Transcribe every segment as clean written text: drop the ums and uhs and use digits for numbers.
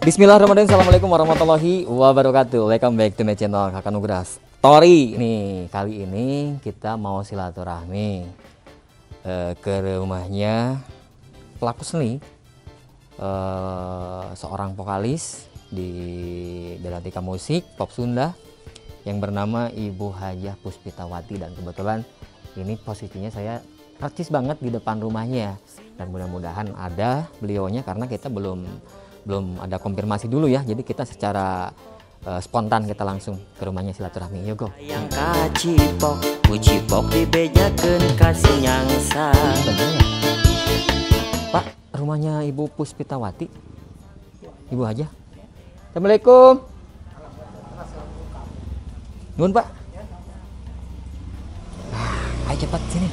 Bismillahirrahmanirrahim. Assalamualaikum warahmatullahi wabarakatuh. Welcome back to my channel Kakak Nugra Story. Nih, kali ini kita mau silaturahmi ke rumahnya pelaku seni, seorang vokalis di Belantika Musik Pop Sunda yang bernama Ibu Hajah Puspitawati, dan kebetulan ini posisinya saya percis banget di depan rumahnya, dan mudah-mudahan ada beliaunya karena kita belum ada konfirmasi dulu ya. Jadi kita secara spontan kita langsung ke rumahnya silaturahmi. Yuk go. Yang kacipok, kucipok dibejakeun kasih nyangsa. Pak, rumahnya Ibu Puspitawati. Ibu Hajah. Assalamualaikum. Nuhun, Pak. Ayo cepat sini.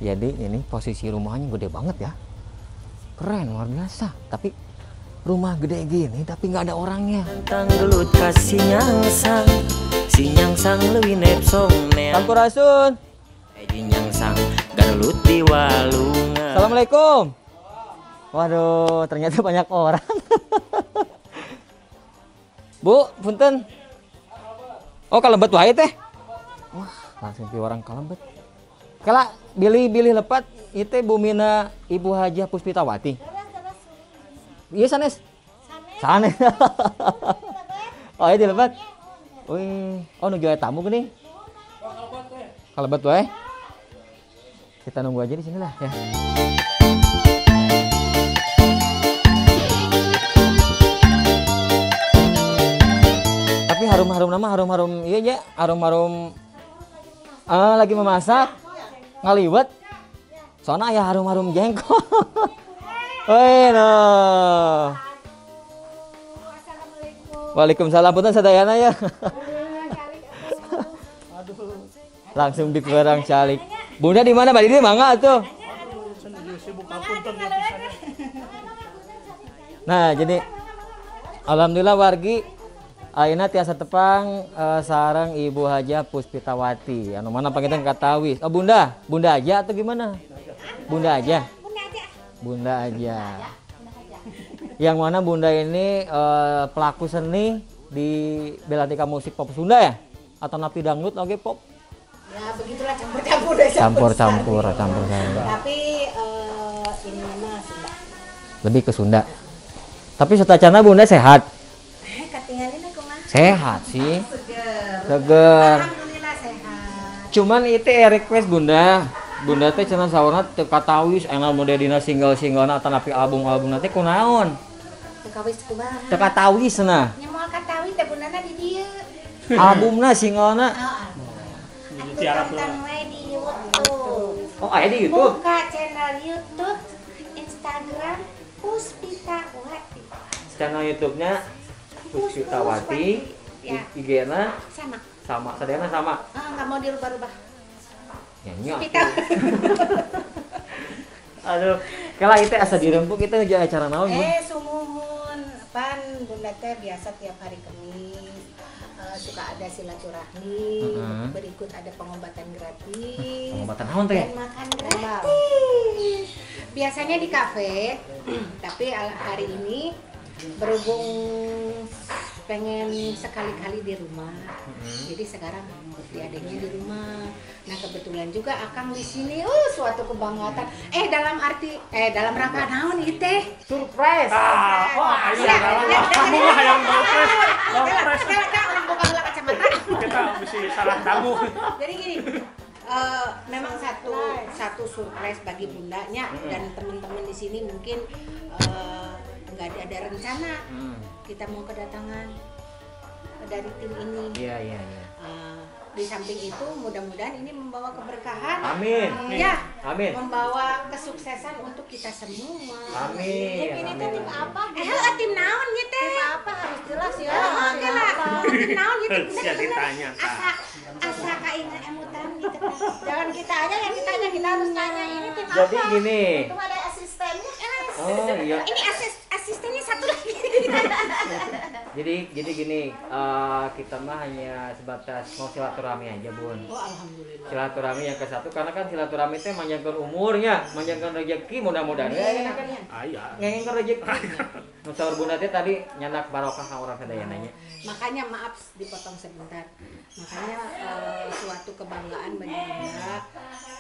Jadi ini posisi rumahnya gede banget ya. Keren, luar biasa. Tapi rumah gede gini tapi nggak ada orangnya. Tentang gelut kasih nyangsang, si nyangsang leuwih nepsong neang. Sampurasun. Di nyangsang garulut di walungan. Assalamualaikum. Waduh, ternyata banyak orang. Bu, punten. Oh, kalebet wae teh. Wah, langsung ke orang kalebet. Kala bilih lepat itu bumina Ibu Hajah Puspitawati. Iya sanes. Sanes. Oh, ini lepat. Wih, oh nu jual tamu gini. Kalebet wae. Kita nunggu aja di sini lah ya. Tapi harum-harum nama harum-harum iya ya, harum-harum lagi memasak ngaliwet. Soalnya ya harum-harum jengkol. Woi no. Waalaikumsalam, punten sadayana ya. Langsung dikurang calik. Bunda di mana? Badi di mangga tuh. Nah, jadi alhamdulillah wargi ayeuna tiasa tepang sareng Ibu Hajah Puspitawati. Anu mana panggilna katawis. Oh, Bunda aja atau gimana? Bunda aja. Bunda aja. Yang mana Bunda ini pelaku seni di Belantika Musik Pop Sunda ya? Atau napi dangdut oke pop? Ya begitulah campur-campur deh. Campur. Tapi ini mah Sunda. Lebih ke Sunda. Tapi setacana Bunda sehat. Katingalin aku mah. Sehat sih. Seger. Alhamdulillah sehat. Cuman itu request Bunda teh cenah saurna teu katawis enal mode dina single-singlena atau napi album-albumna teh kunaon? Teu kawis kumaha? Teu katawis cenah. Nya moal katawis teh beunana di dieu. Albumna singlena. Aku tonton we di YouTube. Oh, aya di YouTube. Buka channel YouTube, Instagram Puspitawati. Channel YouTube-nya Puspitawati. Ya. IG-na Sama. Sadayana sama. Enggak mau dirubah-rubah. Nyanyi. Puspitawati. Aduh, kala itu asa dirempuk kita ngeja acara naon, Bu? Sumuhun pan Bunda teh biasa tiap hari Kamis suka ada silaturahmi, berikut ada pengobatan gratis. Pengobatan naon teh? Dan makan gratis. Biasanya di kafe, tapi hari ini berhubung pengen sekali-kali di rumah, jadi sekarang bukti adanya di rumah. Nah kebetulan juga Akang di sini, suatu kebanggaan. Dalam rangka naon ieu teh? Surprise. Wah, iya, kamu mah yang surprise. Orang buka heula kacamata. Kita mesti salah tamu. Jadi gini, memang satu surprise bagi bundanya dan teman-teman di sini mungkin nggak ada rencana kita mau kedatangan dari tim ini. Iya. Di samping itu mudah-mudahan ini membawa keberkahan. Amin. Ya. Amin. Membawa kesuksesan untuk kita semua. Amin. Ini tim apa? Tim naon gitu. Tim apa harus jelas ya. Iya. Tim naon gitu. Siap ditanya, Kak. Asa kaingan emutan gitu. Jangan kita aja yang ditanya, kita harus tanya ini tim apa. Jadi gini. Itu ada asistennya. Oh iya. Ini asistennya satu lagi. Jadi gini, kita mah hanya sebatas mau silaturahmi aja, Bun. Oh, alhamdulillah. Silaturahmi yang ke satu karena kan silaturahmi teh manjangkeun umurnya, manjangkeun rezeki mudah-mudahan. Ya kan ya. Aya. Ngengeng rezeki. Nu saur Bunda teh tadi nyanak barokah ka urang sadayananya. Makanya maaf dipotong sebentar. Makanya suatu kebanggaan bagi Bunda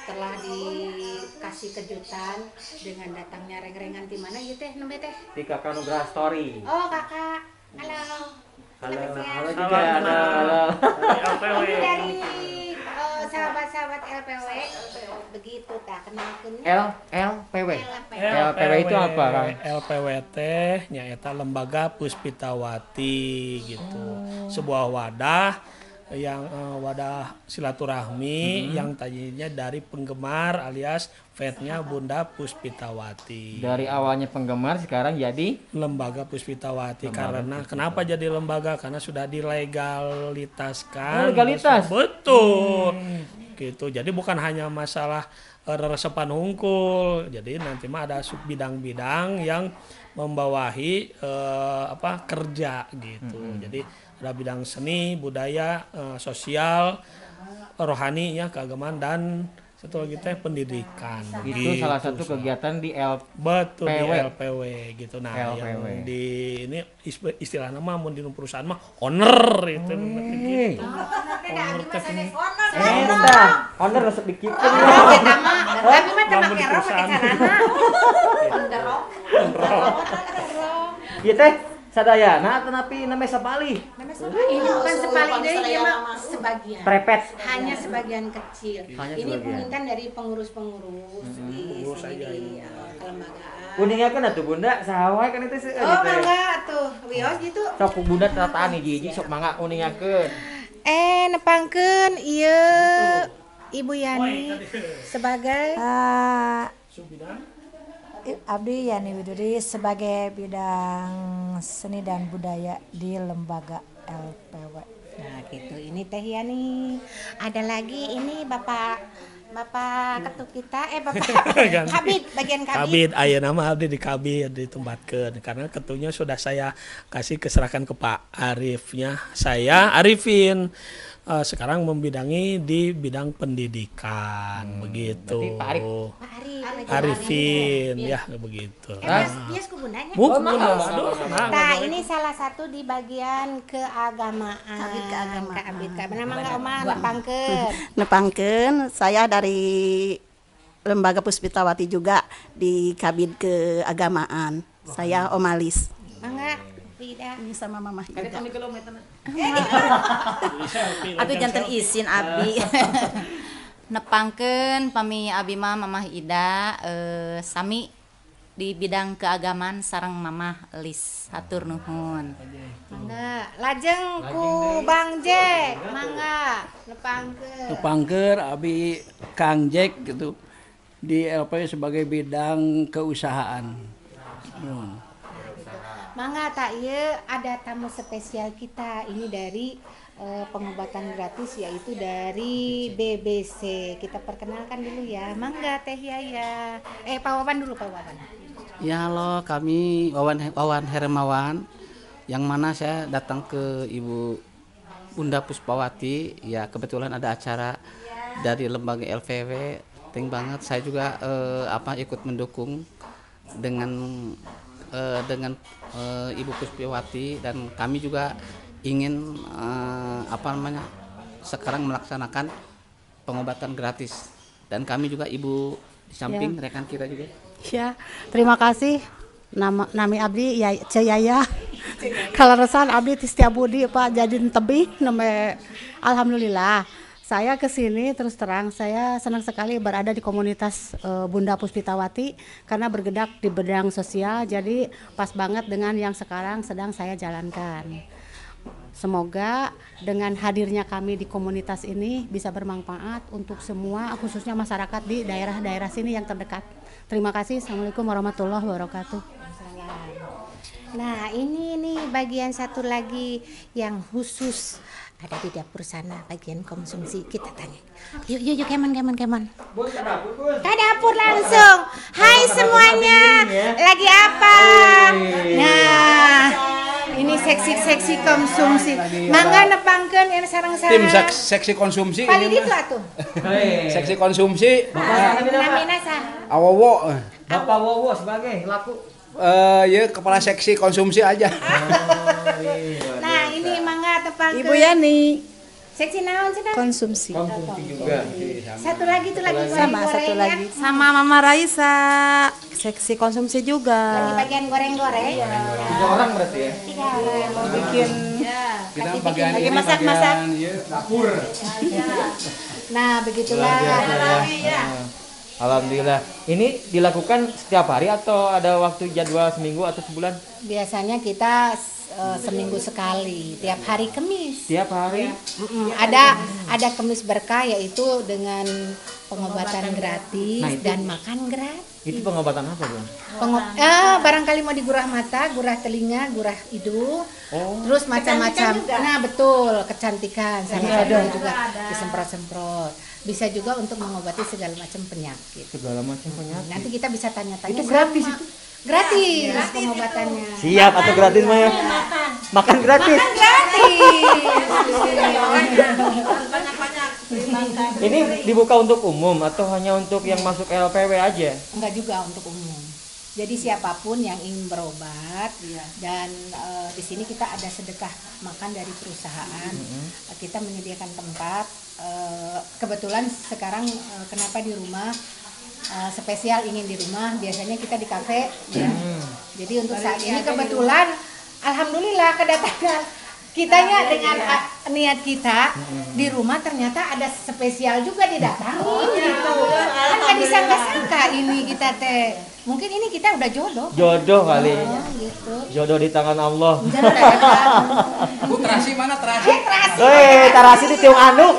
telah dikasih kejutan dengan datangnya reng-rengan di mana ya teh nembe teh? Di Kakak Nugraha Story. Oh, Kakak. Halo. Halo juga. Halo. LPW. Ini dari sahabat-sahabat LPW. Begitu tak kenalkeunnya. LPW. LPW. LPW itu apa, Kang? LPW teh nyaeta Lembaga Puspitawati gitu. Sebuah wadah yang wadah silaturahmi yang tadinya dari penggemar alias fansnya Bunda Puspitawati. Dari awalnya penggemar sekarang jadi Lembaga Puspitawati karena kenapa jadi lembaga? Karena sudah dilegalitaskan. Oh, legalitas. Betul. Gitu. Jadi bukan hanya masalah reresepan hungkul. Jadi nanti mah ada sub bidang-bidang yang membawahi kerja gitu. Jadi ada bidang seni, budaya, sosial, rohani ya, keagamaan dan satu lagi teh pendidikan. itu salah satu kegiatan di Betul di LPW. LPW gitu. Nah, LPW. yang di ini istilah nama mun di perusahaan mah owner itu gitu. Owner teh Honor resep dikit. Tapi mah teh make rok pakai carana. Ieu teh sadayana tetapi namanya sapali. Ini bukan sepali dari dia mah sebagian. Prepet. Hanya sebagian kecil. Hanya Ini sebagian. pemerintahan dari pengurus-pengurus di sini di kelembagaan. Kuningakeun atuh Bunda, saha wae kan itu seueur Oh, teh. mangga tuh. Wios gitu. Sok Bunda tataan hiji-hiji sok mangga kuningakeun. Nepangkeun ieu Ibu Yani sebagai Abdi Yani Widuri sebagai bidang seni dan budaya di lembaga LPW. Nah gitu, ini Teh Yani. Ada lagi ini Bapak ketua kita, Bapak Kabid, bagian Kabid. Kabid, aya nama abdi di Kabid ditempatkeun karena ketunya sudah saya kasih keserahkan ke Pak Arifnya. Saya Arifin sekarang membidangi di bidang pendidikan begitu. Berarti Pak Arif. Pak Arif. Arifin ya begitu. Bias ku bundanya. Nah, ini salah satu di bagian keagamaan. Kabid keagamaan. Nama enggak Oma nepangkeun. Nepangkeun saya dari Lembaga Puspitawati juga di Kabid Keagamaan. Saya Omalis. Mangga tidak. Ini sama Mama juga. Aduh janten izin Abi. Nepangkeun pami Abi mah Mamah Ida sami di bidang keagamaan sareng Mamah Lis. Hatur nuhun. Mangga lajeng ku Bang Jack. Mangga nepangkeun. Nepangkeun Abi Kang Jack gitu di LP sebagai bidang keusahaan. Mangga tak ieu ada tamu spesial kita ini dari pengobatan gratis yaitu dari BBC. Kita perkenalkan dulu ya. Mangga Teh Yaya. Pak Wawan dulu Pak Wawan. Ya halo, kami Wawan Hermawan yang mana saya datang ke Ibu Bunda Puspawati. Ya kebetulan ada acara dari lembaga LPW. Penting banget saya juga ikut mendukung dengan Ibu Puspawati dan kami juga ingin sekarang melaksanakan pengobatan gratis dan kami juga Ibu di samping rekan kita juga. Ya, terima kasih. Nami Abdi ya Ceyaya. Kaleresan Abdi Tistiabudi Pak Jadin Tebih nama alhamdulillah. Saya ke sini terus terang saya senang sekali berada di komunitas Bunda Puspitawati karena bergerak di bidang sosial jadi pas banget dengan yang sekarang sedang saya jalankan. Semoga dengan hadirnya kami di komunitas ini bisa bermanfaat untuk semua khususnya masyarakat di daerah-daerah sini yang terdekat. Terima kasih. Assalamualaikum warahmatullahi wabarakatuh. Nah ini nih bagian satu lagi yang khusus ada di dapur sana bagian konsumsi kita tanya. Yuk keman. Ke dapur langsung. Hai semuanya. Lagi apa? Nah ini seksi seksi konsumsi. Mangga nepangkeun yang sareng-sareng. Tim seksi konsumsi Paling ini itu mah. atuh. Seksi konsumsi. Namina saha? Awowo. Bapak Wowo sebagai laku. Ya kepala seksi konsumsi aja. Nah, ini mangga tepangkeun. Ibu Yani. Seksi naon cenah? Konsumsi. Konsumsi juga. Satu lagi tuh lagi Sama goreng-goreng satu ya. lagi. Sama Mama Raisa. Seksi konsumsi Lagi juga. bagian goreng-goreng. 3 orang berarti ya. 3 orang. Mau bikin Kita bagian lagi ini masak-masak. bagian ya, dapur. Nah, begitulah. Alhamdulillah. Ini dilakukan setiap hari atau ada waktu jadwal seminggu atau sebulan? Biasanya kita seminggu sekali, tiap hari Kamis. Tiap hari? Ada Kamis berkah, yaitu dengan pengobatan gratis Nah, itu- dan makan gratis. Itu pengobatan apa, Bang? Barangkali mau digurah mata, gurah telinga, gurah hidung, Oh. terus macam-macam. Nah betul, kecantikan sama juga disemprot-semprot. Bisa juga untuk mengobati segala macam penyakit. Segala macam penyakit. Nanti kita bisa tanya-tanya. Itu gratis sama. Gratis pengobatannya. Siap atau gratis Maya? Makan gratis. Ini dibuka untuk umum atau hanya untuk yang masuk LPW aja? Enggak juga untuk umum. Jadi siapapun yang ingin berobat dan di sini kita ada sedekah makan dari perusahaan. Kita menyediakan tempat. Kebetulan sekarang kenapa di rumah spesial ingin di rumah, biasanya kita di kafe. Jadi untuk saat ini kebetulan alhamdulillah kedatangan kitanya dengan niat kita di rumah ternyata ada spesial juga didatangin gitu. Kan nggak disangka-sangka ini kita teh. Mungkin ini kita udah jodoh. Jodoh kali. Gitu. Jodoh di tangan Allah. Bu terasi mana terasi? Tarasi di tiung anu.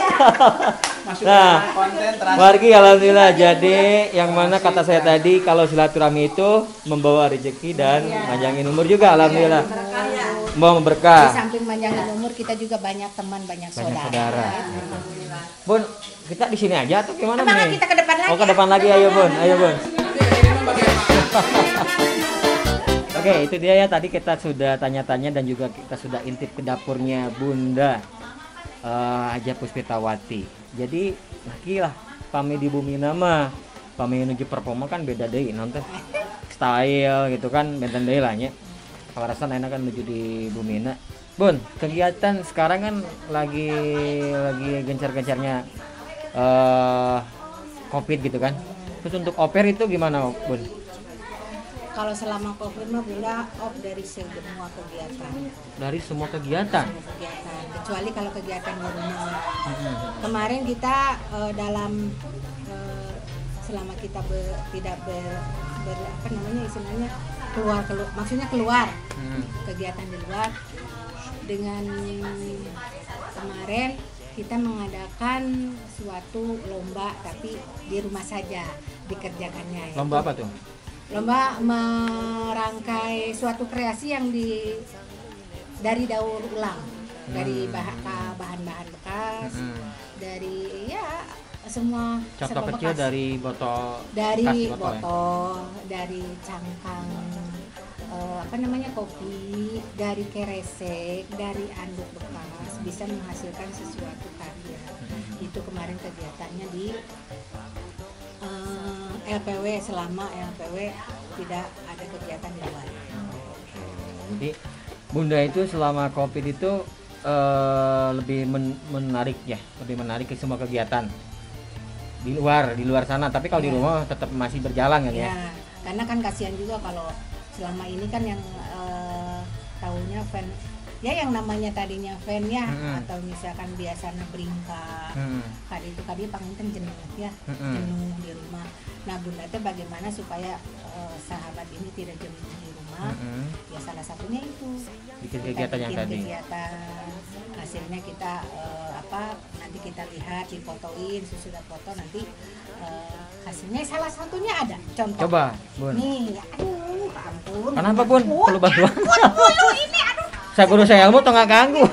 Nah, Konten terasi. wargi alhamdulillah. Jadi yang mana kata saya tadi kalau silaturahmi itu membawa rezeki dan panjangin umur juga alhamdulillah. Membawa Di berkah. samping panjangin umur kita juga banyak teman, banyak saudara. Bun, kita di sini aja atau gimana Kemana nih? kita ke depan lagi? Oh, ke depan lagi ayo Bun, ayo Bun. Oke, itu dia ya tadi kita sudah tanya-tanya dan juga kita sudah intip ke dapurnya Bunda Haja Puspitawati. Jadi, lah pami di bumi nama, pami nuju performa kan beda deh nonton style gitu kan beda deh lah nya. Kalau rasa enak kan menuju di Bumina. Bun, kegiatan sekarang kan lagi gencar-gencarnya COVID gitu kan. Terus untuk oper itu gimana, Bun? Kalau selama COVID mah Bunda off dari semua kegiatan. Dari semua kegiatan. Kecuali kalau kegiatan di rumah. Kemarin kita dalam selama kita tidak apa namanya istilahnya keluar maksudnya keluar kegiatan di luar dengan kemarin kita mengadakan suatu lomba tapi di rumah saja dikerjakannya. Lomba apa tuh? Lomba merangkai suatu kreasi yang dari daur ulang, dari bahan-bahan bekas, dari ya semua contoh serba kecil bekas. dari botol Dari bekas botol, dari cangkang apa namanya kopi, dari keresek, dari anduk bekas bisa menghasilkan sesuatu karya. Itu kemarin kegiatannya di LPW, selama LPW tidak ada kegiatan di luar. Jadi Bunda itu selama COVID itu lebih menarik ya, lebih menarik ke semua kegiatan di luar sana. Tapi kalau di rumah tetap masih berjalan kan ya? Karena kan kasihan juga kalau selama ini kan yang tahunya fan ya yang namanya tadinya fan ya atau misalkan biasanya beringkah tadi panginten jenuh ya jenuh di rumah. Nah Bunda teh bagaimana supaya sahabat ini tidak jenuh di rumah ya salah satunya itu bikin kegiatan yang tadi. Kegiatan hasilnya kita nanti kita lihat difotoin sesudah foto nanti hasilnya salah satunya ada contoh. Coba Bun. Nih aduh ampun. Kenapa Bun? Perlu bantuan? Ini aduh. Saya guru saya ilmu tengah ganggu.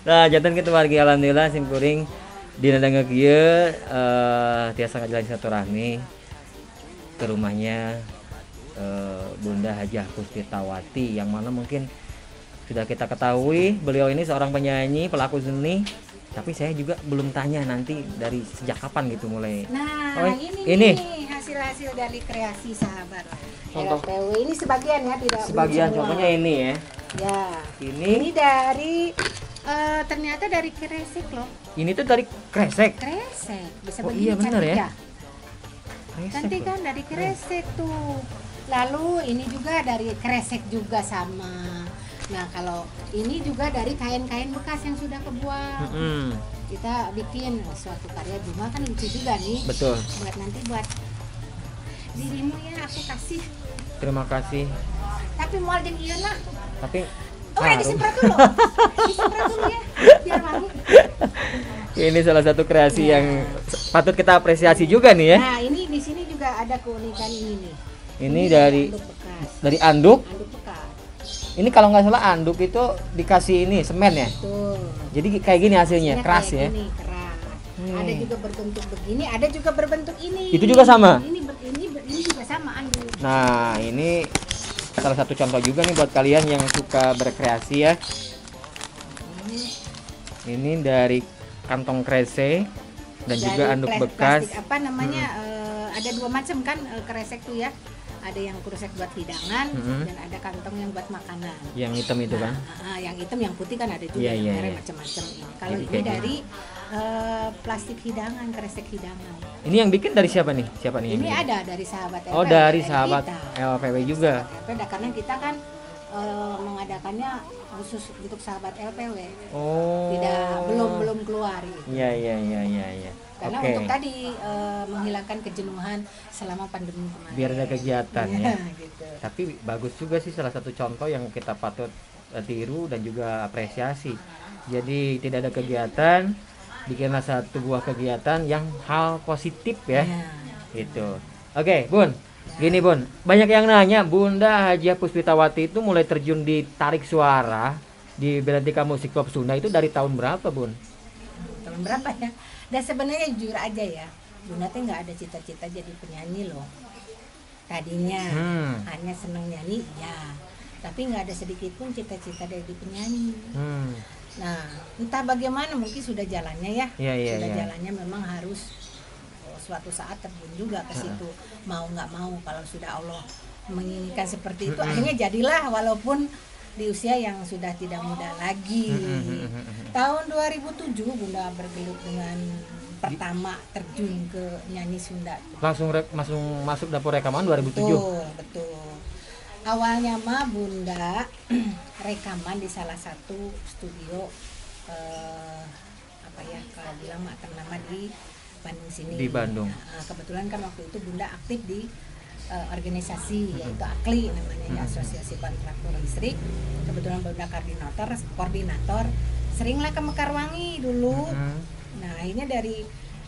Nah, jantan kita wargi alhamdulillah simkuring dina danga kieu tiasa ngajalan silaturahmi ke rumahnya Bunda Hajah Puspitawati yang mana mungkin Sudah kita ketahui beliau ini seorang penyanyi, pelaku seni. Tapi saya juga belum tanya nanti dari sejak kapan gitu mulai. Nah, Oh, ini nih hasil-hasil dari kreasi sahabat Contoh. LPW. Ini sebagian ya, tidak Sebagian semua. contohnya ini ya. Ya. Ini dari ternyata dari kresek loh. ini tuh dari kresek. Kresek. Bisa Oh, begini iya, bener cantik ya. Kresek Cantik loh. kan dari kresek tuh. Lalu ini juga dari kresek juga sama. Nah, kalau ini juga dari kain-kain bekas yang sudah kebuang. Mm-mm. Kita bikin suatu karya rumah kan lucu juga nih. Betul. Buat nanti buat dirimu ya, aku kasih. Terima kasih. Tapi mau jeung ieu lah. Tapi Oh, harum. disemprot dulu. Disemprot dulu ya, biar wangi. Ini salah satu kreasi yang patut kita apresiasi juga nih ya. Nah, ini di sini juga ada keunikan ini nih. Ini dari anduk bekas. dari anduk. Anduk bekas. Ini kalau nggak salah anduk itu dikasih ini semen ya. Tuh. Jadi kayak gini hasilnya, Hasilnya keras kayak ya. gini, keras. Ada juga berbentuk begini, ada juga berbentuk ini. Itu juga sama? Ini juga sama anduk. Nah, ini salah satu contoh juga nih buat kalian yang suka berkreasi ya. Ini dari kantong kresek dan juga Dari anduk bekas. plastik apa namanya? Ada dua macam kan kresek tuh ya. Ada yang kresek buat hidangan dan ada kantong yang buat makanan. Yang hitam itu kan. Yang hitam, yang putih kan ada juga Iya, yang iya, merek iya. macam-macam ini. Kalau Jadi ini kayak dari plastik hidangan, kresek hidangan. Ini yang bikin dari siapa nih? Siapa nih? yang Ini bikin? ada dari sahabat Oh, LPW, dari sahabat kita. LPW juga. LPW, karena kita kan mengadakannya khusus untuk sahabat LPW. Oh. Belum keluar gitu. Iya, iya. Karena Oke. untuk tadi menghilangkan kejenuhan selama pandemi kemarin. Biar ada kegiatan Iya, ya. gitu. Tapi bagus juga sih, salah satu contoh yang kita patut tiru dan juga apresiasi. Jadi tidak ada kegiatan, bikinlah satu buah kegiatan yang hal positif ya. Gitu. Oke, Bun. Gini Bun, banyak yang nanya Bunda Hajiah Puspitawati itu mulai terjun di tarik suara di Belantika Musik Pop Sunda itu dari tahun berapa Bun? Tahun berapa ya? Dan sebenarnya jujur aja ya, Bunda teh nggak ada cita-cita jadi penyanyi loh. Tadinya hanya seneng nyanyi, ya. Tapi nggak ada sedikit pun cita-cita dari penyanyi. Nah, entah bagaimana mungkin sudah jalannya ya. Iya, sudah iya. jalannya memang harus suatu saat terjun juga ke situ. Mau nggak mau kalau sudah Allah menginginkan seperti itu, akhirnya jadilah walaupun di usia yang sudah tidak muda lagi. Tahun 2007 Bunda bergelut dengan pertama terjun ke nyanyi Sunda. Langsung masuk dapur rekaman 2007. Betul. Awalnya mah Bunda rekaman di salah satu studio apa ya kalau bilang mah ternama di Bandung sini. Di Bandung. Nah, kebetulan kan waktu itu Bunda aktif di organisasi yaitu AKLI namanya ya, Asosiasi Kontraktor Listrik. Kebetulan Bunda koordinator seringlah ke Mekarwangi dulu. Nah, akhirnya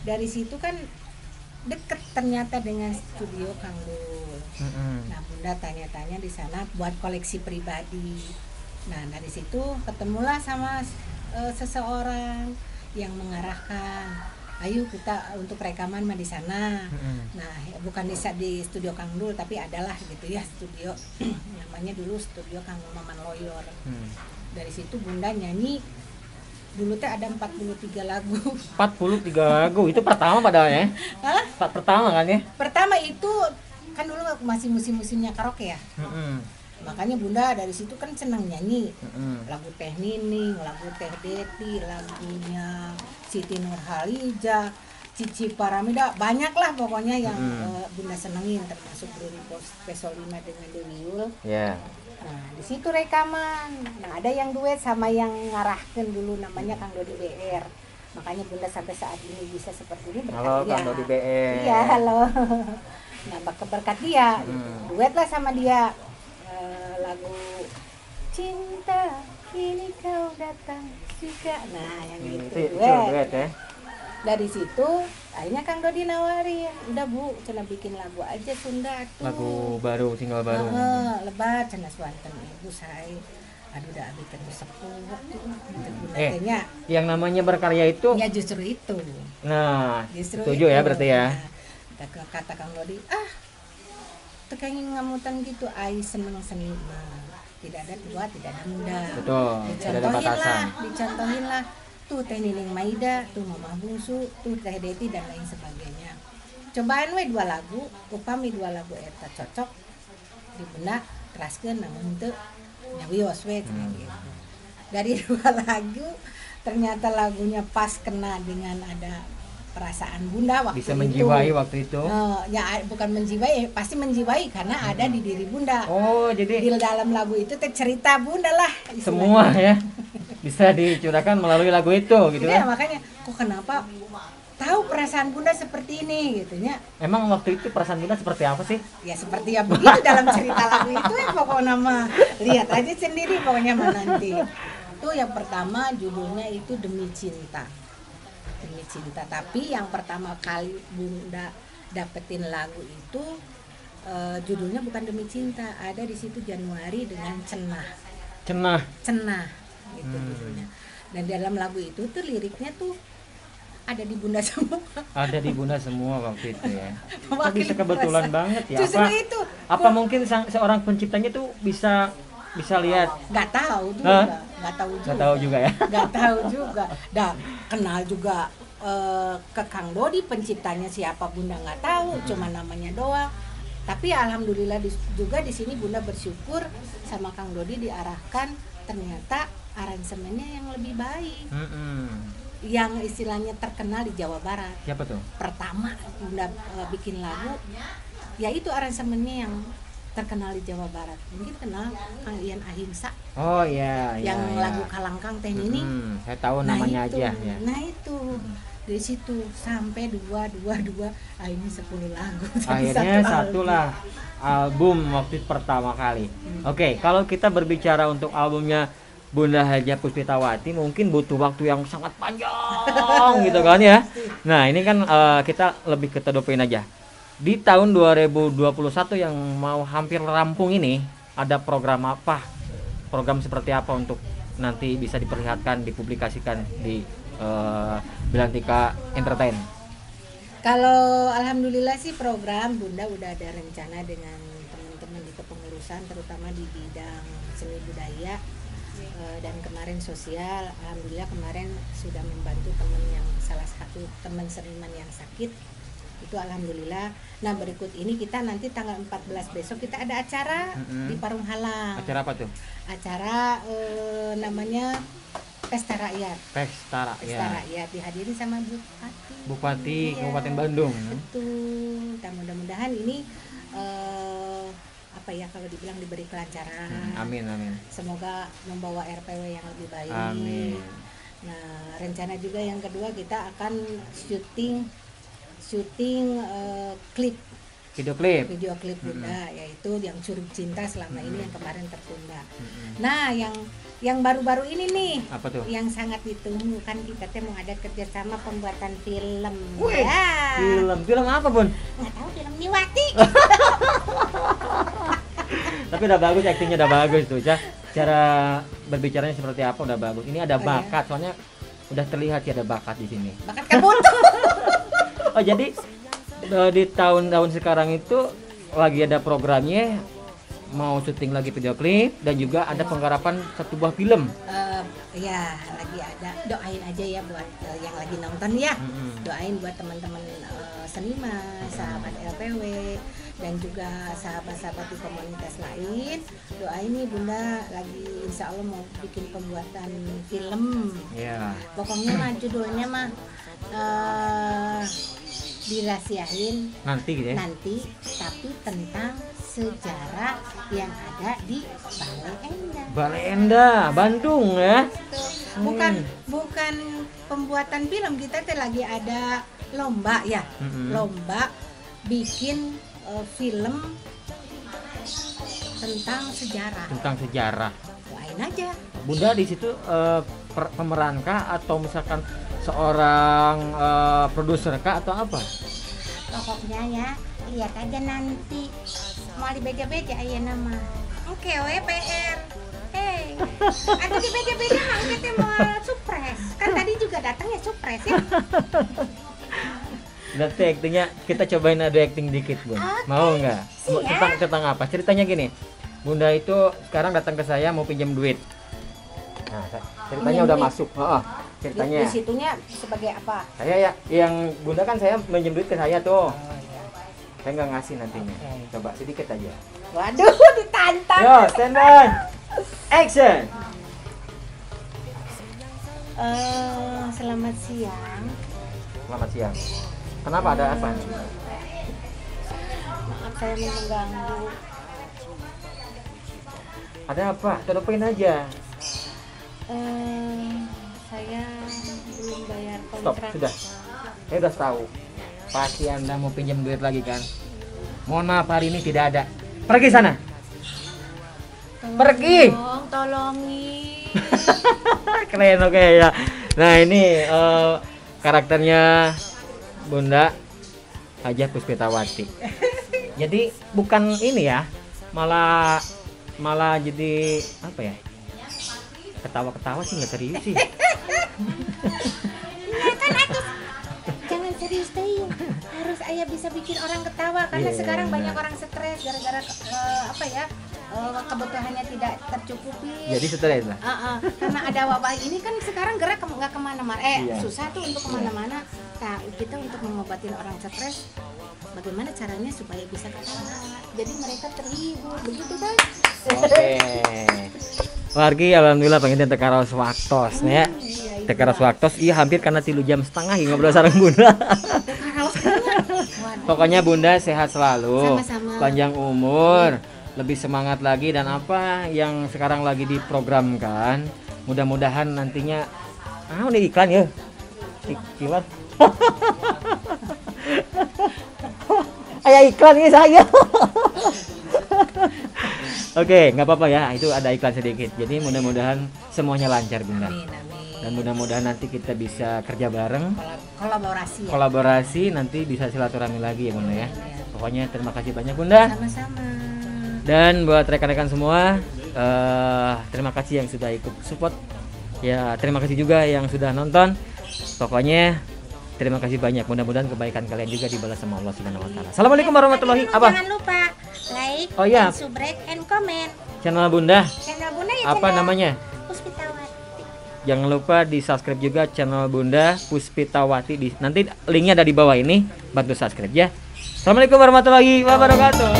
dari situ kan deket ternyata dengan studio Kang Dul. Nah, Bunda tanya-tanya di sana buat koleksi pribadi. Nah, dari situ ketemulah sama seseorang yang mengarahkan, ayo kita untuk rekaman mah di sana. Nah, bukan di studio Kang Dul, tapi adalah gitu ya studio namanya dulu studio Kang Maman Loyor. Dari situ Bunda nyanyi dulu teh ada 43 lagu. 43 lagu itu pertama padahal ya. Hah? Pertama kan ya? Pertama itu kan dulu masih musim-musimnya karaoke ya. Makanya Bunda dari situ kan senang nyanyi. Lagu Teh Nining, lagu Teh Deti, lagunya Siti Nurhaliza, Cici Paramida, banyak lah pokoknya yang Bunda senengin, termasuk Bruri Pesolima dengan Dewi Yul. Yeah. Nah, di situ rekaman. Nah, ada yang duet sama yang ngarahkan dulu namanya Kang Dodi BR. Makanya Bunda sampai saat ini bisa seperti ini berkat Halo dia. Kang Dodi BR. Iya, halo. Nah, berkat dia, gitu. Duet lah sama dia. Lagu Cinta Kini Kau Datang Juga. Nah, yang itu duet ya. Dari situ akhirnya Kang Dodi nawarin, udah Bu, cenah bikin lagu aja Sunda tuh. Lagu baru, single baru. Lebat cenah suanten ibu saya. Aduh dah abi teh sepuh yang namanya berkarya itu ya justru itu. Nah, Justru setuju itu. ya berarti ya. Kata Kang Dodi, tekengin ngamutan gitu, ai seneng seni mah. tidak ada tua, tidak ada muda. Betul, tidak ada batasan. Dicontohin lah, tuh Teh Nining Maida, tuh Mama Bungsu, tuh Teh Deti dan lain sebagainya. Cobaan we 2 lagu, upami 2 lagu eta cocok di benak teraskeun namun teu nyawios we gitu. Dari 2 lagu ternyata lagunya pas kena dengan ada perasaan Bunda waktu bisa itu. menjiwai waktu itu. Ya bukan menjiwai, pasti menjiwai karena ada di diri Bunda. Oh, jadi di dalam lagu itu teh cerita Bunda lah istilahnya. Semua ya bisa dicurahkan melalui lagu itu gitu Iya, kan. makanya kok kenapa tahu perasaan Bunda seperti ini gitu nya. Emang waktu itu perasaan Bunda seperti apa sih? Ya seperti ya begitu dalam cerita lagu itu ya pokoknya mah. Lihat aja sendiri pokoknya mah nanti. Itu yang pertama judulnya itu Demi Cinta. Demi Cinta. Tapi yang pertama kali Bunda dapetin lagu itu judulnya bukan Demi Cinta. Ada di situ Januari dengan Cenah. Cenah itu judulnya. Dan dalam lagu itu tuh liriknya tuh ada di Bunda semua. Ada di Bunda semua waktu itu ya. Kok bisa Makin kebetulan terasa. banget ya? Justru Apa, itu. apa mungkin seorang penciptanya tuh bisa lihat? Nggak tahu juga. Nggak tahu juga ya. Nggak tahu juga. Dan kenal juga ke Kang Dodi penciptanya siapa Bunda nggak tahu, cuma namanya doang. Tapi alhamdulillah juga di sini Bunda bersyukur sama Kang Dodi diarahkan ternyata aransemennya yang lebih baik. Yang istilahnya terkenal di Jawa Barat. Siapa tuh? Pertama Bunda bikin lagu, yaitu aransemennya yang terkenal di Jawa Barat. Mungkin kenal Kang Ian Ahimsa. Oh iya. Yang ya. lagu Kalangkang Teh Nining. Saya tahu namanya itu, aja. Ya. Nah itu dari situ sampai 2, ini 10 lagu. Akhirnya satu lah album waktu pertama kali. Oke, kalau kita berbicara untuk albumnya Bunda Haja Puspitawati mungkin butuh waktu yang sangat panjang gitu kan ya. Nah ini kan kita lebih ketodopin aja. Di tahun 2021 yang mau hampir rampung ini ada program apa? Program seperti apa untuk nanti bisa diperlihatkan, dipublikasikan di Belantika Entertain? Kalau alhamdulillah sih program Bunda udah ada rencana dengan teman-teman di kepengurusan terutama di bidang seni budaya. Dan kemarin sosial, alhamdulillah kemarin sudah membantu teman yang salah satu teman seniman yang sakit itu alhamdulillah. Nah berikut ini kita nanti tanggal 14 besok kita ada acara di Parung Halang. Acara apa tuh? Acara namanya Pesta Rakyat. Pesta Rakyat dihadiri sama Bupati iya. Kabupaten Bandung. Betul. Dan mudah-mudahan ini apa ya kalau dibilang diberi kelancaran. Amin. Semoga membawa RPW yang lebih baik. Amin. Nah, rencana juga yang kedua kita akan syuting video klip Bunda yaitu yang Curug Cinta selama ini yang kemarin tertunda. Nah, yang baru-baru ini nih apa tuh? Yang sangat ditunggu kan kita teh mau ada kerjasama pembuatan film. Wih, film apa Bun? Nggak tahu, film Niwati. Tapi udah bagus, aktingnya udah bagus tuh ya. Cara berbicaranya seperti apa udah bagus. Ini ada bakat, soalnya udah terlihat sih ada bakat di sini. Bakat kamu tuh. Oh jadi di tahun-tahun sekarang itu lagi ada programnya mau syuting lagi video klip dan juga ada penggarapan satu buah film. Ya lagi ada, doain aja ya buat yang lagi nonton ya. Doain buat teman-teman seniman, sahabat LPW dan juga sahabat-sahabat di komunitas lain. Doain nih Bunda lagi insya Allah mau bikin pembuatan film. Yeah. Pokoknya mah judulnya mah dirahasiain nanti gitu ya. Nanti tapi tentang sejarah yang ada di Balai Endah. Balai Endah, Bandung ya. Bukan pembuatan film, kita teh lagi ada lomba ya. Lomba bikin film tentang sejarah. Lain aja. Bunda di situ pemerankah atau misalkan seorang produser kah atau apa? Pokoknya ya lihat aja nanti mau dibeja-beja ya nama. Oke, PR. Atau dibeja-beja mah kita mau surprise. Kan tadi juga datang ya surprise ya. Berarti aktingnya kita cobain ada acting dikit Bun. Mau nggak? Tentang apa? Ceritanya gini. Bunda itu sekarang datang ke saya mau pinjam duit. Nah, ceritanya Pinjam udah duit? masuk. Ceritanya. Di situnya sebagai apa? Saya ya, yang Bunda kan saya pinjam duit ke saya tuh. Saya nggak ngasih nantinya. Coba sedikit aja. Waduh, ditantang. Yo, stand by. Action. Selamat siang. Selamat siang. Kenapa ada apa? Maaf saya mengganggu. Ada apa? Tutupin aja. Saya belum bayar Stop, kontrak. sudah. Saya udah tahu. Pasti Anda mau pinjam duit lagi kan? Mohon maaf hari ini tidak ada. Pergi sana. Pergi. Tolongin. Keren, oke ya. Nah ini karakternya Bunda Hajah Puspitawati. Jadi bukan ini ya, malah jadi apa ya? Ketawa-ketawa sih nggak serius sih. Iya kan aku jangan serius deh. Harus ayah bisa bikin orang ketawa karena Iya, sekarang benar. banyak orang stres gara-gara apa ya? Kebutuhannya tidak tercukupi. Jadi stres lah. Karena ada wabah ini kan sekarang gerak nggak kemana-mana. Iya. Susah tuh untuk kemana-mana. Nah kita untuk mengobatin orang stres, bagaimana caranya supaya bisa ketawa? Jadi mereka terhibur, begitu kan? Oke. Wargi alhamdulillah pengen tekaros waktos nih ya. Tekaros waktos iya hampir karena 3 jam setengah ngobrol sareng Bunda. Pokoknya Bunda sehat selalu. Sama-sama. Panjang umur, lebih semangat lagi dan apa yang sekarang lagi diprogramkan, mudah-mudahan nantinya ini iklan ya. Iklan. Ayah iklan ini saya. Oke, nggak apa-apa ya, itu ada iklan sedikit. Jadi mudah-mudahan semuanya lancar Bunda. Dan mudah-mudahan nanti kita bisa kerja bareng, Kolaborasi ya. kolaborasi, nanti bisa silaturahmi lagi ya Bunda ya. Pokoknya terima kasih banyak Bunda. Sama-sama. Dan buat rekan-rekan semua, terima kasih yang sudah ikut support. Ya, terima kasih juga yang sudah nonton. Pokoknya terima kasih banyak. Mudah-mudahan kebaikan kalian juga dibalas sama Allah Subhanahu wa taala. Assalamualaikum warahmatullahi wabarakatuh. Jangan lupa like, Oh, iya. and subscribe, and comment. Channel Bunda Channel Bunda ya. apa namanya? Puspitawati. Jangan lupa di subscribe juga channel Bunda Puspitawati. Nanti linknya ada di bawah ini. Bantu subscribe ya. Assalamualaikum warahmatullahi wabarakatuh.